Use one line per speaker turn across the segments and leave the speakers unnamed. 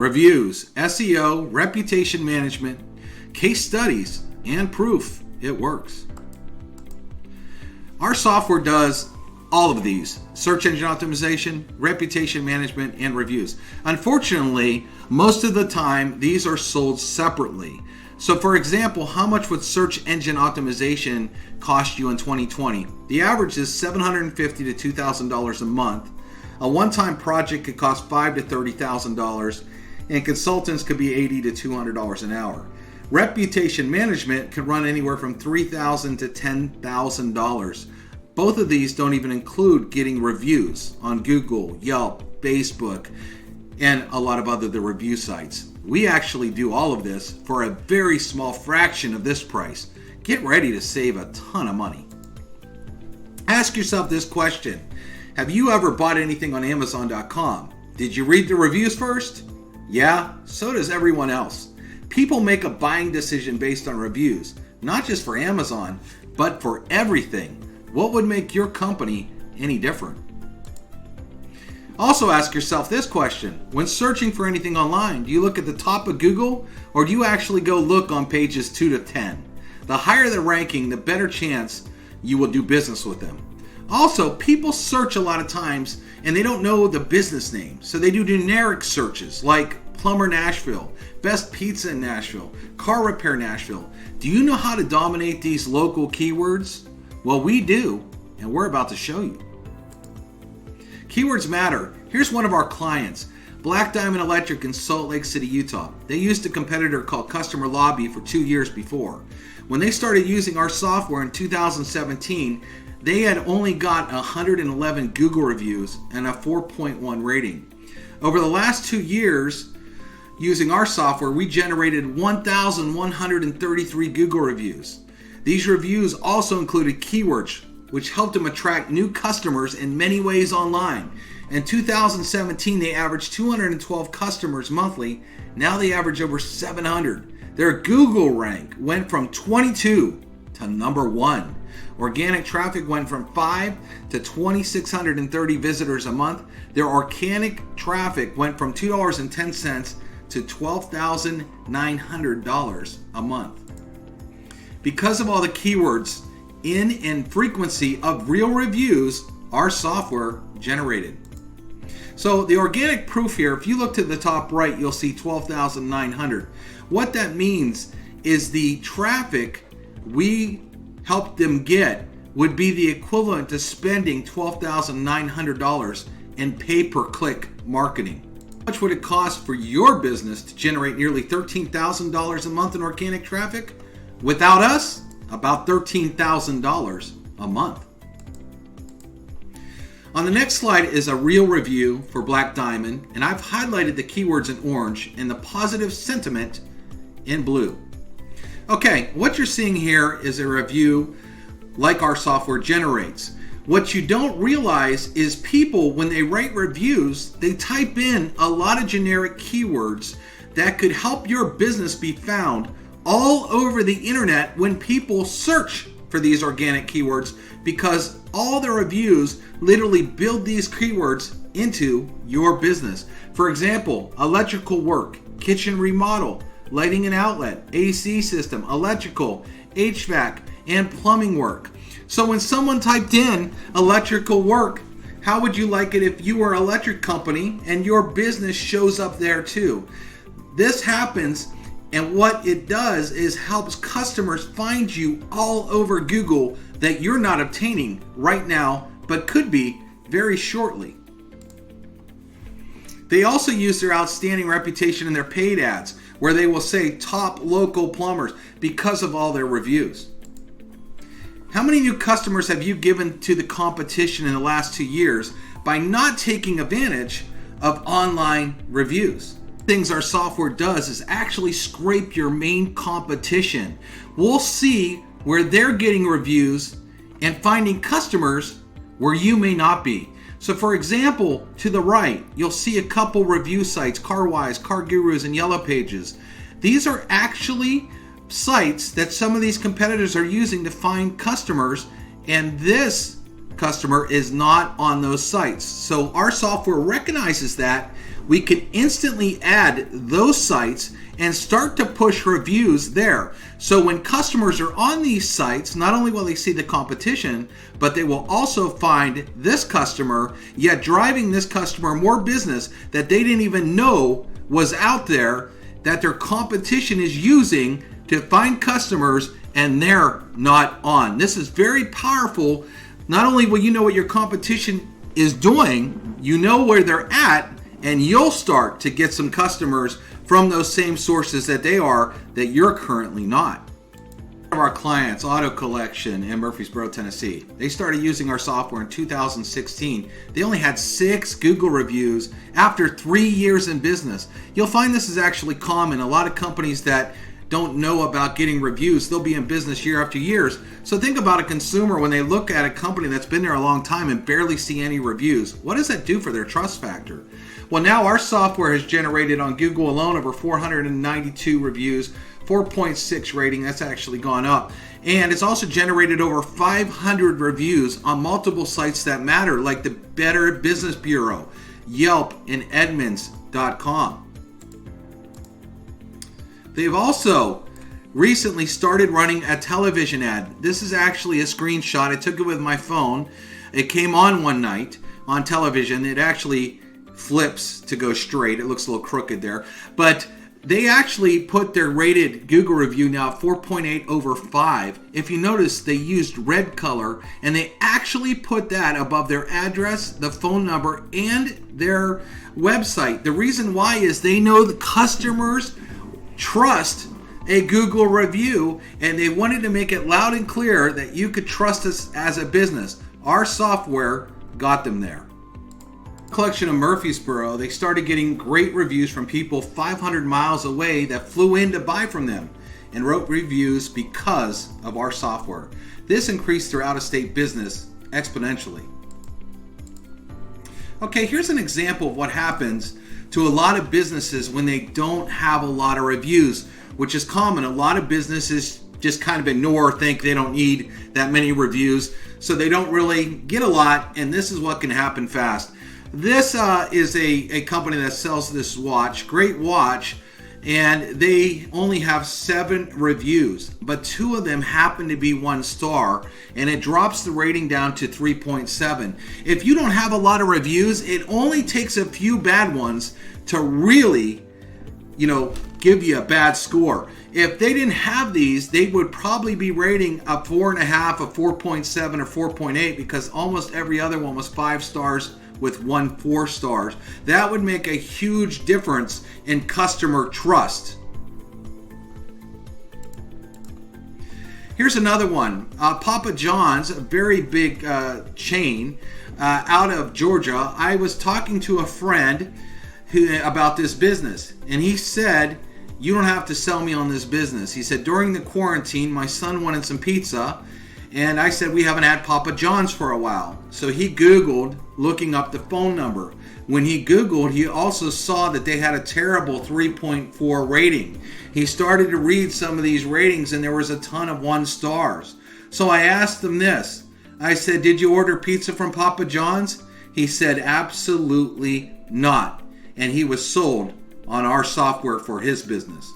Reviews, SEO, reputation management, case studies, and proof it works. Our software does all of these: search engine optimization, reputation management, and reviews. Unfortunately, most of the time, these are sold separately. So for example, how much would search engine optimization cost you in 2020? The average is $750 to $2,000 a month. A one-time project could cost $5,000 to $30,000, and consultants could be $80 to $200 an hour. Reputation management could run anywhere from $3,000 to $10,000. Both of these don't even include getting reviews on Google, Yelp, Facebook, and a lot of other review sites. We actually do all of this for a very small fraction of this price. Get ready to save a ton of money. Ask yourself this question: have you ever bought anything on Amazon.com? Did you read the reviews first? Yeah, so does everyone else. People make a buying decision based on reviews, not just for Amazon, but for everything. What would make your company any different? Also ask yourself this question: when searching for anything online, do you look at the top of Google, or do you actually go look on pages 2 to 10? The higher the ranking, the better chance you will do business with them. Also, people search a lot of times and they don't know the business name, so they do generic searches like Plumber Nashville, Best Pizza in Nashville, Car Repair Nashville. Do you know how to dominate these local keywords? Well, we do, and we're about to show you. Keywords matter. Here's one of our clients, Black Diamond Electric in Salt Lake City, Utah. They used a competitor called Customer Lobby for 2 years before. When they started using our software in 2017, they had only got 111 Google reviews and a 4.1 rating. Over the last 2 years, using our software, we generated 1,133 Google reviews. These reviews also included keywords, which helped them attract new customers in many ways online. In 2017, they averaged 212 customers monthly. Now they average over 700. Their Google rank went from 22 to number 1. Organic traffic went from 5 to 2,630 visitors a month. Their organic traffic went from $2.10 to $12,900 a month. Because of all the keywords in and frequency of real reviews our software generated. So the organic proof here, if you look to the top right, you'll see 12,900. What that means is the traffic we helped them get would be the equivalent to spending $12,900 in pay-per-click marketing. How much would it cost for your business to generate nearly $13,000 a month in organic traffic? Without us, about $13,000 a month. On the next slide is a real review for Black Diamond, and I've highlighted the keywords in orange and the positive sentiment in blue. Okay, what you're seeing here is a review like our software generates. What you don't realize is people, when they write reviews, they type in a lot of generic keywords that could help your business be found all over the internet when people search for these organic keywords, because all the reviews literally build these keywords into your business. For example, electrical work, kitchen remodel, lighting and outlet, AC system, electrical, HVAC, and plumbing work. So when someone typed in electrical work, how would you like it if you were an electric company and your business shows up there too? This happens, and what it does is helps customers find you all over Google that you're not obtaining right now, but could be very shortly. They also use their outstanding reputation in their paid ads, where they will say top local plumbers because of all their reviews. How many new customers have you given to the competition in the last 2 years by not taking advantage of online reviews? Things our software does is actually scrape your main competition. We'll see where they're getting reviews and finding customers where you may not be. So for example, to the right, you'll see a couple review sites, CarWise, Car Gurus, and Yellow Pages. These are actually sites that some of these competitors are using to find customers, and this customer is not on those sites. So our software recognizes that we can instantly add those sites and start to push reviews there. So when customers are on these sites, not only will they see the competition, but they will also find this customer, yet driving this customer more business that they didn't even know was out there, that their competition is using to find customers, and they're not on. This is very powerful. Not only will you know what your competition is doing, you know where they're at, and you'll start to get some customers from those same sources that they are, that you're currently not. One of our clients, Auto Collection in Murfreesboro, Tennessee, they started using our software in 2016. They only had 6 Google reviews after 3 years in business. You'll find this is actually common. A lot of companies that don't know about getting reviews, they'll be in business year after years. So think about a consumer when they look at a company that's been there a long time and barely see any reviews. What does that do for their trust factor? Well, now our software has generated on Google alone over 492 reviews, 4.6 rating. That's actually gone up. And it's also generated over 500 reviews on multiple sites that matter, like the Better Business Bureau, Yelp, and Edmunds.com. They've also recently started running a television ad. This is actually a screenshot. I took it with my phone. It came on one night on television. It actually flips to go straight. It looks a little crooked there. But they actually put their rated Google review now at 4.8 over 5. If you notice, they used red color, and they actually put that above their address, the phone number, and their website. The reason why is they know the customers trust a Google review, and they wanted to make it loud and clear that you could trust us as a business. Our software got them there. Collection of Murfreesboro, they started getting great reviews from people 500 miles away that flew in to buy from them and wrote reviews because of our software. This increased their out-of-state business exponentially. Okay, here's an example of what happens to a lot of businesses when they don't have a lot of reviews, which is common. A lot of businesses just kind of ignore, think they don't need that many reviews, so they don't really get a lot, and this is what can happen fast. This is a company that sells this watch, great watch, and they only have 7 reviews, but 2 of them happen to be 1 star, and it drops the rating down to 3.7. If you don't have a lot of reviews, it only takes a few bad ones to really, give you a bad score. If they didn't have these, they would probably be rating a 4.5, a 4.7, or 4.8, because almost every other one was 5 stars with 1 4 stars. That would make a huge difference in customer trust. Here's another one. Papa John's, a very big chain out of Georgia. I was talking to a friend about this business, and he said, "You don't have to sell me on this business." He said, "During the quarantine, my son wanted some pizza, and I said, we haven't had Papa John's for a while." So he Googled, looking up the phone number. When he Googled, he also saw that they had a terrible 3.4 rating. He started to read some of these ratings, and there was a ton of 1 stars. So I asked him this. I said, "Did you order pizza from Papa John's?" He said, "Absolutely not." And he was sold on our software for his business.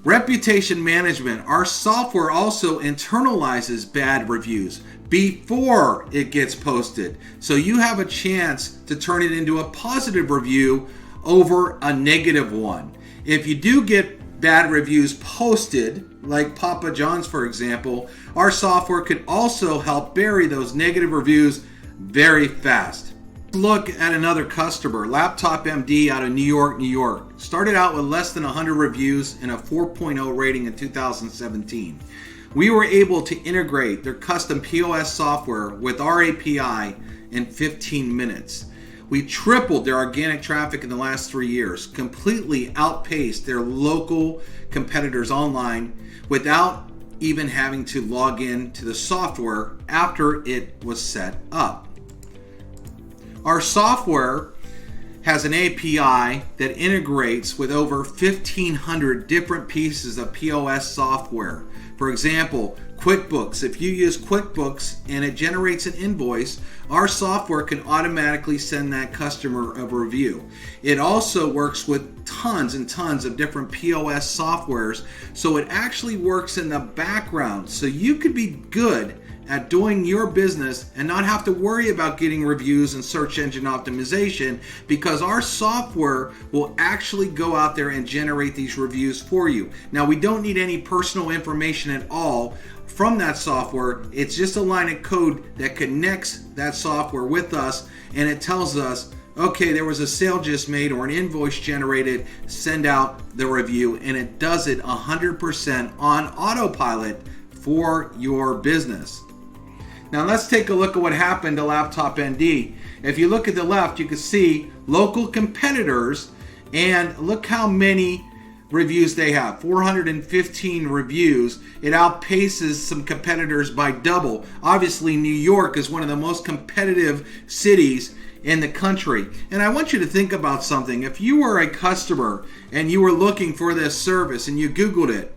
Reputation management. Our software also internalizes bad reviews before it gets posted. So you have a chance to turn it into a positive review over a negative one. If you do get bad reviews posted, like Papa John's for example, our software could also help bury those negative reviews very fast. Look at another customer, Laptop MD out of New York, New York. Started out with less than 100 reviews and a 4.0 rating in 2017. We were able to integrate their custom POS software with our API in 15 minutes. We tripled their organic traffic in the last 3 years, completely outpaced their local competitors online without even having to log in to the software after it was set up. Our software has an API that integrates with over 1,500 different pieces of POS software. For example, QuickBooks. If you use QuickBooks and it generates an invoice, our software can automatically send that customer a review. It also works with tons and tons of different POS softwares, so it actually works in the background. So you could be good at doing your business and not have to worry about getting reviews and search engine optimization, because our software will actually go out there and generate these reviews for you. Now, we don't need any personal information at all from that software. It's just a line of code that connects that software with us, and it tells us, okay, there was a sale just made or an invoice generated, send out the review, and it does it 100% on autopilot for your business. Now let's take a look at what happened to Laptop ND. If you look at the left, you can see local competitors, and look how many reviews they have. 415 reviews. It outpaces some competitors by double. Obviously, New York is one of the most competitive cities in the country. And I want you to think about something. If you were a customer and you were looking for this service and you Googled it,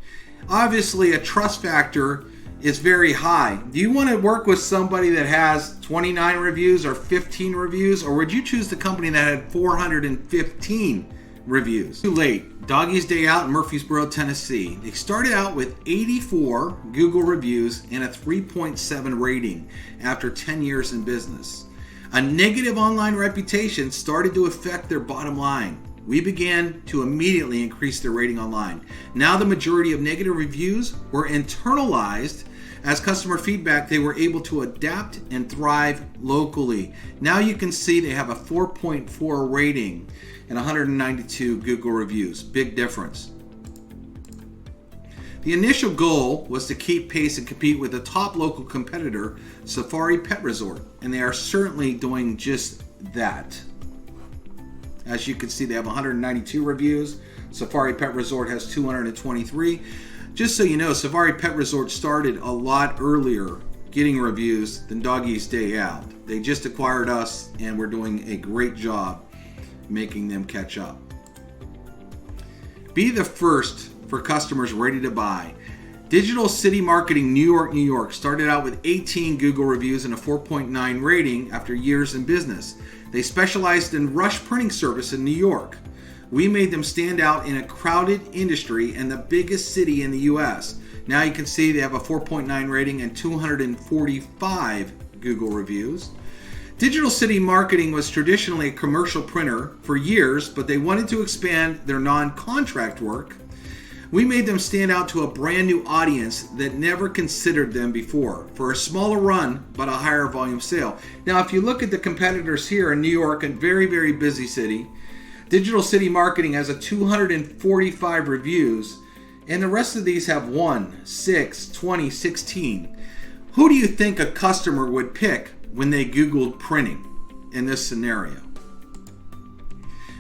obviously a trust factor is very high. Do you want to work with somebody that has 29 reviews or 15 reviews, or would you choose the company that had 415 reviews? Too late. Doggy's Day Out in Murfreesboro, Tennessee. They started out with 84 Google reviews and a 3.7 rating after 10 years in business. A negative online reputation started to affect their bottom line. We began to immediately increase their rating online. Now the majority of negative reviews were internalized. As customer feedback, they were able to adapt and thrive locally. Now you can see they have a 4.4 rating and 192 Google reviews. Big difference. The initial goal was to keep pace and compete with the top local competitor, Safari Pet Resort, and they are certainly doing just that. As you can see, they have 192 reviews. Safari Pet Resort has 223. Just so you know, Safari Pet Resort started a lot earlier getting reviews than Doggy's Day Out. They just acquired us, and we're doing a great job making them catch up. Be the first for customers ready to buy. Digital City Marketing New York, New York started out with 18 Google reviews and a 4.9 rating after years in business. They specialized in rush printing service in New York. We made them stand out in a crowded industry and the biggest city in the US. Now you can see they have a 4.9 rating and 245 Google reviews. Digital City Marketing was traditionally a commercial printer for years, but they wanted to expand their non-contract work. We made them stand out to a brand new audience that never considered them before for a smaller run but a higher volume sale. Now, if you look at the competitors here in New York, a very, very busy city, Digital City Marketing has a 245 reviews, and the rest of these have 1, 6, 20, 16. Who do you think a customer would pick when they Googled printing in this scenario?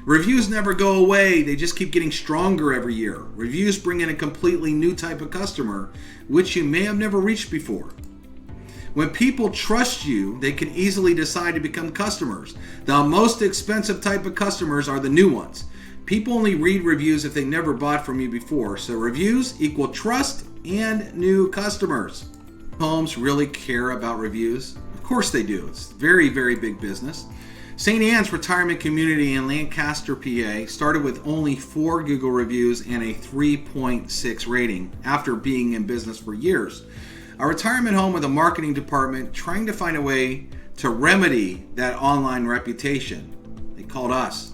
Reviews never go away. They just keep getting stronger every year. Reviews bring in a completely new type of customer, which you may have never reached before. When people trust you, they can easily decide to become customers. The most expensive type of customers are the new ones. People only read reviews if they never bought from you before. So reviews equal trust and new customers. Homes really care about reviews? Of course they do. It's very, very big business. St. Anne's Retirement Community in Lancaster, PA started with only 4 Google reviews and a 3.6 rating after being in business for years. A retirement home with a marketing department trying to find a way to remedy that online reputation. They called us.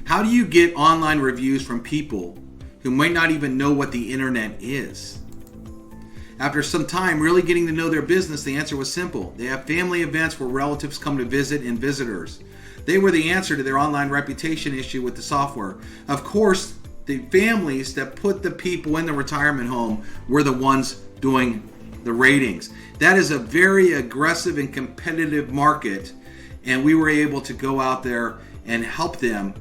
How do you get online reviews from people who might not even know what the internet is? After some time really getting to know their business, the answer was simple. They have family events where relatives come to visit and visitors. They were the answer to their online reputation issue with the software. Of course, the families that put the people in the retirement home were the ones doing the ratings. That is a very aggressive and competitive market, and we were able to go out there and help them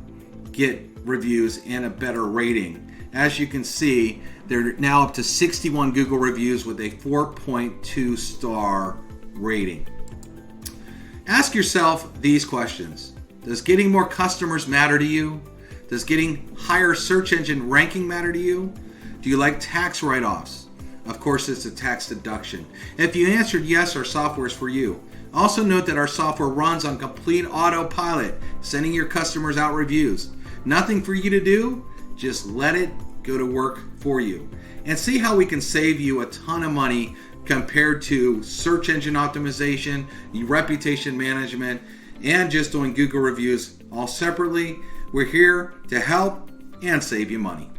get reviews and a better rating. As you can see, they're now up to 61 Google reviews with a 4.2 star rating. Ask yourself these questions. Does getting more customers matter to you? Does getting higher search engine ranking matter to you? Do you like tax write-offs? Of course, it's a tax deduction. If you answered yes, our software is for you. Also note that our software runs on complete autopilot, sending your customers out reviews. Nothing for you to do, just let it go to work for you. And see how we can save you a ton of money compared to search engine optimization, reputation management, and just doing Google reviews all separately. We're here to help and save you money.